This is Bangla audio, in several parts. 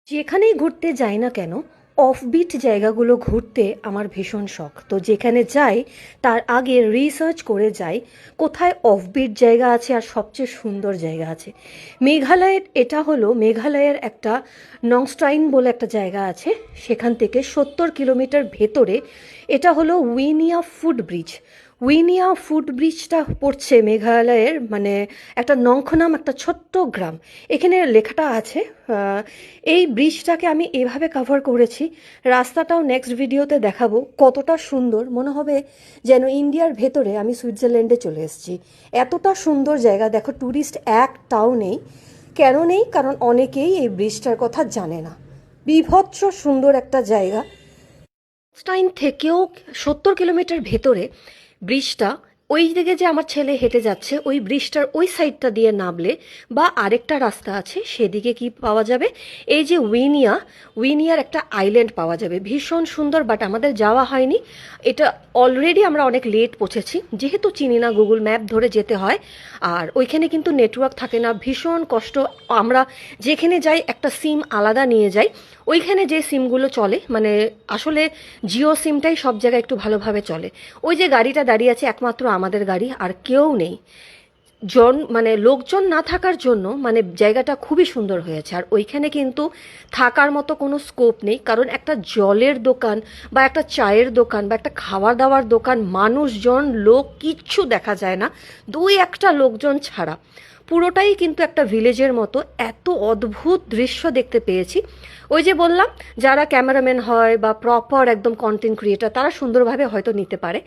যেখানেই ঘুরতে যাই না কেন, অফবিট জায়গাগুলো ঘুরতে আমার ভীষণ শখ। তো যেখানে যাই তার আগে রিসার্চ করে যাই কোথায় অফবিট জায়গা আছে আর সবচেয়ে সুন্দর জায়গা আছে। মেঘালয়ের এটা হলো মেঘালয়ের একটা নংস্টাইন বলে একটা জায়গা আছে, সেখান থেকে 70 কিলোমিটার ভেতরে। এটা হলো Weinia foot bridge. Weinia foot ব্রিজটা পড়ছে মেঘালয়ের, মানে একটা নংখ নাম একটা ছোট্ট গ্রাম। এখানে লেখাটা আছে। এই ব্রিজটাকে আমি এভাবে কভার করেছি, রাস্তাটাও নেক্সট ভিডিওতে দেখাবো কতটা সুন্দর। মনে হবে যেন ইন্ডিয়ার ভেতরে আমি সুইজারল্যান্ডে চলে এসেছি। এতটা সুন্দর জায়গা। দেখো, ট্যুরিস্ট একটাও নেই। কেন নেই? কারণ অনেকেই এই ব্রিজটার কথা জানে না। বীভৎস সুন্দর একটা জায়গা। স্টাইন থেকেও 70 কিলোমিটার ভেতরে ব্রিজটা। ওই দিকে যে আমার ছেলে হেঁটে যাচ্ছে, ওই ব্রিজটার ওই সাইডটা দিয়ে নামলে বা আরেকটা রাস্তা আছে, সেদিকে কি পাওয়া যাবে? এই যে উইনিয়ার একটা আইল্যান্ড পাওয়া যাবে, ভীষণ সুন্দর। বাট আমাদের যাওয়া হয়নি। এটা অলরেডি আমরা অনেক লেট পৌঁছেছি, যেহেতু চিনি না, গুগল ম্যাপ ধরে যেতে হয়। আর ওইখানে কিন্তু নেটওয়ার্ক থাকে না, ভীষণ কষ্ট। আমরা যেখানে যাই একটা সিম আলাদা নিয়ে যাই। ওইখানে যে সিমগুলো চলে, মানে আসলে জিও সিমটাই সব জায়গায় একটু ভালোভাবে চলে। ওই যে গাড়িটা দাঁড়িয়ে আছে, একমাত্র আমাদের গাড়ি, আর কেউ নেই। মানে লোকজন না থাকার জন্য মানে জায়গাটা খুবই সুন্দর হয়েছে। আর ওইখানে কিন্তু থাকার মতো কোনো স্কোপ নেই, কারণ একটা জলের দোকান বা একটা চায়ের দোকান বা একটা খাওয়া দাওয়ার দোকান, মানুষজন লোক কিচ্ছু দেখা যায় না, দুই একটা লোকজন ছাড়া। পুরোটাই কিন্তু একটা ভিলেজের মতো। এত অদ্ভুত দৃশ্য দেখতে পেয়েছি। ওই যে বললাম, যারা ক্যামেরাম্যান হয় বা প্রপার একদম কন্টেন্ট ক্রিয়েটার, তারা সুন্দরভাবে হয়তো নিতে পারে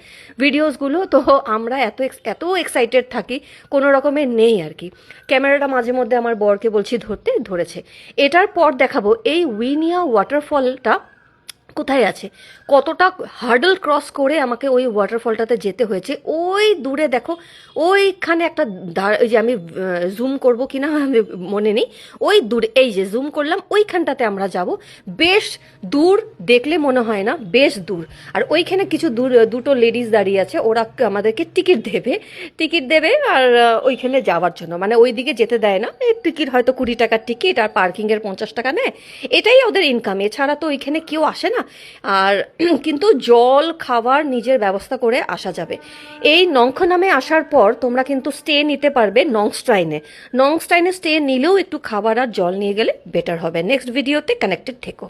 ভিডিওসগুলো। তো আমরা এত এক্সাইটেড থাকি, কোনো রকমের নেই আর কি। ক্যামেরাটা মাঝে মধ্যে আমার বরকে বলছি ধরতে, ধরেছে। এটার পর দেখাবো এই উইনিয়া ওয়াটারফলটা কোথায় আছে, কতটা হার্ডল ক্রস করে আমাকে ওই ওয়াটারফলটাতে যেতে হয়েছে। ওই দূরে দেখো, ওইখানে একটা ওই যে আমি জুম করব কিনা মনে নেই, ওই দূরে, এই যে জুম করলাম, ওইখানটাতে আমরা যাব। বেশ দূর, দেখলে মনে হয় না, বেশ দূর। আর ওইখানে কিছু দূর দুটো লেডিস দাঁড়িয়ে আছে, ওরা আমাদেরকে টিকিট দেবে আর ওইখানে যাওয়ার জন্য, মানে ওই দিকে যেতে দেয় না। এই টিকিট হয়তো 20 টাকার টিকিট, আর পার্কিংয়ের 50 টাকা নেয়। এটাই ওদের ইনকাম, এছাড়া তো ওইখানে কেউ আসে না। আর কিন্তু জল খাবার নিজের ব্যবস্থা করে আসা যাবে। এই নংখ নামে আসার পর তোমরা কিন্তু স্টে নিতে পারবে নংস্টাইনে স্টে নিলেও একটু খাবার আর জল নিয়ে গেলে বেটার হবে। নেক্সট ভিডিওতে কানেক্টেড থেকো।